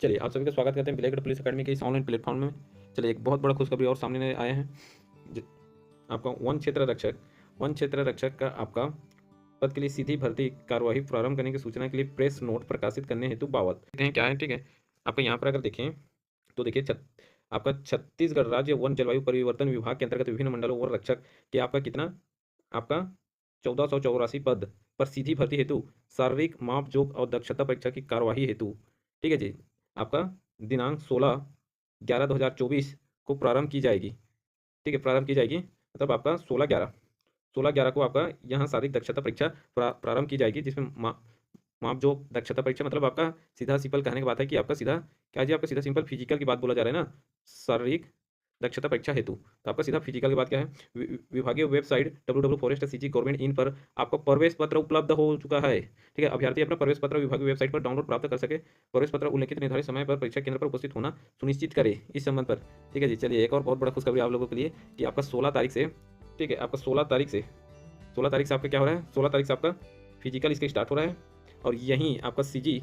चलिए आप सभी का स्वागत करते हैं ब्लैक पुलिस अकेडमी के इस ऑनलाइन प्लेटफॉर्म में। चलिए एक बहुत बड़ा खुशखबरी और सामने आए हैं। आपका वन क्षेत्र रक्षक का आपका पद के लिए सीधी भर्ती कार्यवाही प्रारंभ करने की सूचना के लिए प्रेस नोट प्रकाशित करने हेतु बावत देखते हैं क्या है। ठीक है, आपका यहाँ पर अगर देखें तो देखिए आपका छत्तीसगढ़ राज्य वन जलवायु परिवर्तन विभाग के अंतर्गत विभिन्न मंडलों वन रक्षक के आपका कितना आपका 1484 पद पर सीधी भर्ती हेतु शारीरिक माप जोख और दक्षता परीक्षा की कार्यवाही हेतु, ठीक है जी, आपका दिनांक 16/11/2024 को प्रारंभ की जाएगी। ठीक है, प्रारंभ की जाएगी मतलब आपका 16/11 को आपका यहाँ शारीरिक दक्षता परीक्षा प्रारंभ की जाएगी, जिसमें माप जोख दक्षता परीक्षा मतलब आपका सीधा सिंपल कहने की बात है कि आपका सीधा क्या जी, आपका सीधा सिंपल फिजिकल की बात बोला जा रहा है ना, शारीरिक दक्षता परीक्षा हेतु। तो आपका सीधा फिजिकल की बात क्या है, विभागीय वेबसाइट www.forest.cg गवर्नमेंट इन पर आपका प्रवेश पत्र उपलब्ध हो चुका है। ठीक है, अभ्यर्थी अपना प्रवेश पत्र विभागीय वेबसाइट पर डाउनलोड प्राप्त कर सके। प्रवेश पत्र उल्लेखित निर्धारित समय पर परीक्षा केंद्र पर उपस्थित होना सुनिश्चित करे इस संबंध पर। ठीक है जी, चलिए एक और बहुत बड़ा खुशखबरी आप लोगों के लिए कि आपका 16 तारीख से, ठीक है, आपका 16 तारीख से आपका क्या हो रहा है, 16 तारीख से आपका फिजिकल इसका स्टार्ट हो रहा है। और यहीं आपका सीजी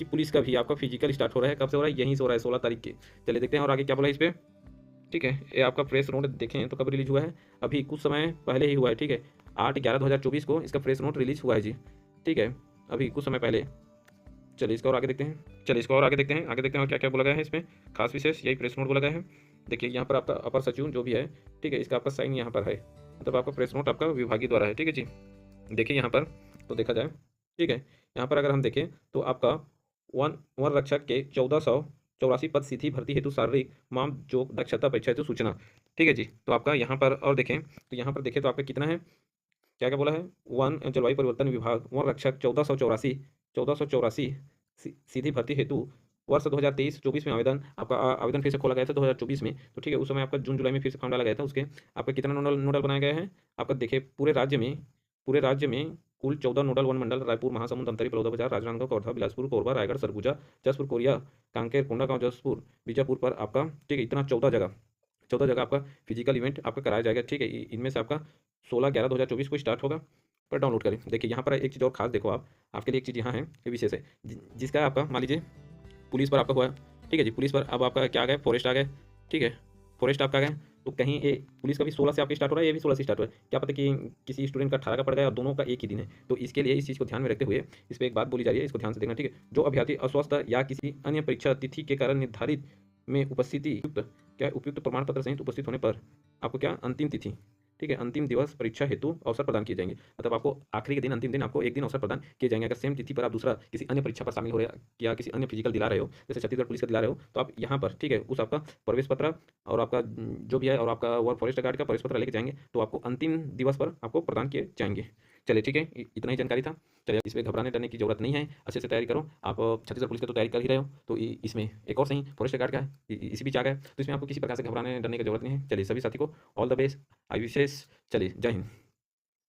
पुलिस का भी आपका फिजिकल स्टार्ट हो रहा है। कब से हो रहा है, यहीं से हो रहा है 16 तारीख के। चलिए देखते हैं और आगे क्या बोला है इस पर। ठीक है, ये आपका प्रेस नोट देखें तो कब रिलीज हुआ है, अभी कुछ समय पहले ही हुआ है। ठीक है, 8/11/2024 को इसका प्रेस नोट रिलीज हुआ है जी। ठीक है, अभी कुछ समय पहले। चलिए इसको और आगे देखते हैं, आगे देखते हैं और क्या क्या बोला गया है इसमें खास विशेष, यही प्रेस नोट बोला गया है। देखिए यहाँ पर आपका अपर सचिव जो भी है, ठीक है, इसका आपका साइन यहाँ पर है, मतलब आपका प्रेस नोट आपका विभागीय द्वारा है। ठीक है जी, देखिए यहाँ पर तो देखा जाए, ठीक है, यहाँ पर अगर हम देखें तो आपका वन वन रक्षक के 1484 पद सीधी भर्ती हेतु शारीरिक माप जोख दक्षता परीक्षा हेतु सूचना। ठीक है जी, तो आपका यहाँ पर और देखें तो यहाँ पर देखें तो आपका कितना है, क्या क्या बोला है, वन जलवायु परिवर्तन विभाग वन रक्षक 1484 सीधी भर्ती हेतु वर्ष 2023-24 में आवेदन आपका आवेदन फिर से खोला गया था 2024 में। तो ठीक है, उस समय आपका जून जुलाई में फिर से फॉर्म डाला गया था। उसके आपका कितना नोडल बनाया गया है, आपका देखिए पूरे राज्य में कुल 14 नोडल वन मंडल रायपुर, महासमुंद, धमतरी, बलौदाबाजार, राजनांदगांव, कवर्धा, बिलासपुर, कोरबा, रायगढ़, सरगुजा, जसपुर, कोरिया, कांकेर, कोंडागांव, जसपुर, बीजापुर पर आपका, ठीक है, इतना 14 जगह आपका फिजिकल इवेंट आपका कराया जाएगा। ठीक है, इनमें से आपका 16/11/2024 को स्टार्ट होगा। पर डाउनलोड करें, देखिए यहाँ पर एक चीज़ और खास देखो आप, आपके लिए एक चीज़ यहाँ है, ये विशेष है, जिसका आपका मान लीजिए पुलिस पर आपका हुआ। ठीक है जी, पुलिस पर अब आपका क्या आ गया, फॉरेस्ट आ गए। ठीक है, फॉरेस्ट आपका आ गए, तो कहीं ये पुलिस का भी 16 से आपका स्टार्ट हो रहा है, ये भी 16 से स्टार्ट हो रहा है। क्या पता कि किसी स्टूडेंट का 18 का पड़ गया और दोनों का एक ही दिन है। तो इसके लिए इस चीज़ को ध्यान में रखते हुए इस पर एक बात बोली जा रही है, इसको ध्यान से देखना। ठीक है, जो अभ्यर्थी अस्वस्थ या किसी अन्य परीक्षा तिथि के कारण निर्धारित में उपस्थिति उपयुक्त प्रमाण पत्र सहित उपस्थित होने पर आपको क्या अंतिम तिथि, ठीक है, अंतिम दिवस परीक्षा हेतु अवसर प्रदान किए जाएंगे। मतलब आपको आखिरी के दिन, अंतिम दिन आपको एक दिन अवसर प्रदान किए जाएंगे। अगर सेम तिथि पर आप दूसरा किसी अन्य परीक्षा पर शामिल हो रहे या किसी अन्य फिजिकल दिला रहे हो, जैसे छत्तीसगढ़ पुलिस का दिला रहे हो, तो आप यहाँ पर, ठीक है, उस आपका प्रवेश पत्र और आपका जो भी है और आपका वर्क फॉरेस्ट गार्ड का प्रवेश पत्र लेके जाएंगे, तो आपको अंतिम दिवस पर आपको प्रदान किए जाएंगे। चलिए ठीक है, इतना ही जानकारी था। चलिए इसमें घबराने डरने की जरूरत नहीं है, अच्छे से तैयारी करो। आप छत्तीसगढ़ पुलिस की तो तैयारी कर ही रहे हो, तो इसमें एक और सही फॉरेस्ट गार्ड का है, इसी बीच आ गया, तो इसमें आपको किसी प्रकार से घबराने डरने की जरूरत नहीं है। चलिए सभी साथी को ऑल द बेस्ट, आई विशेष। चलिए जय हिंद।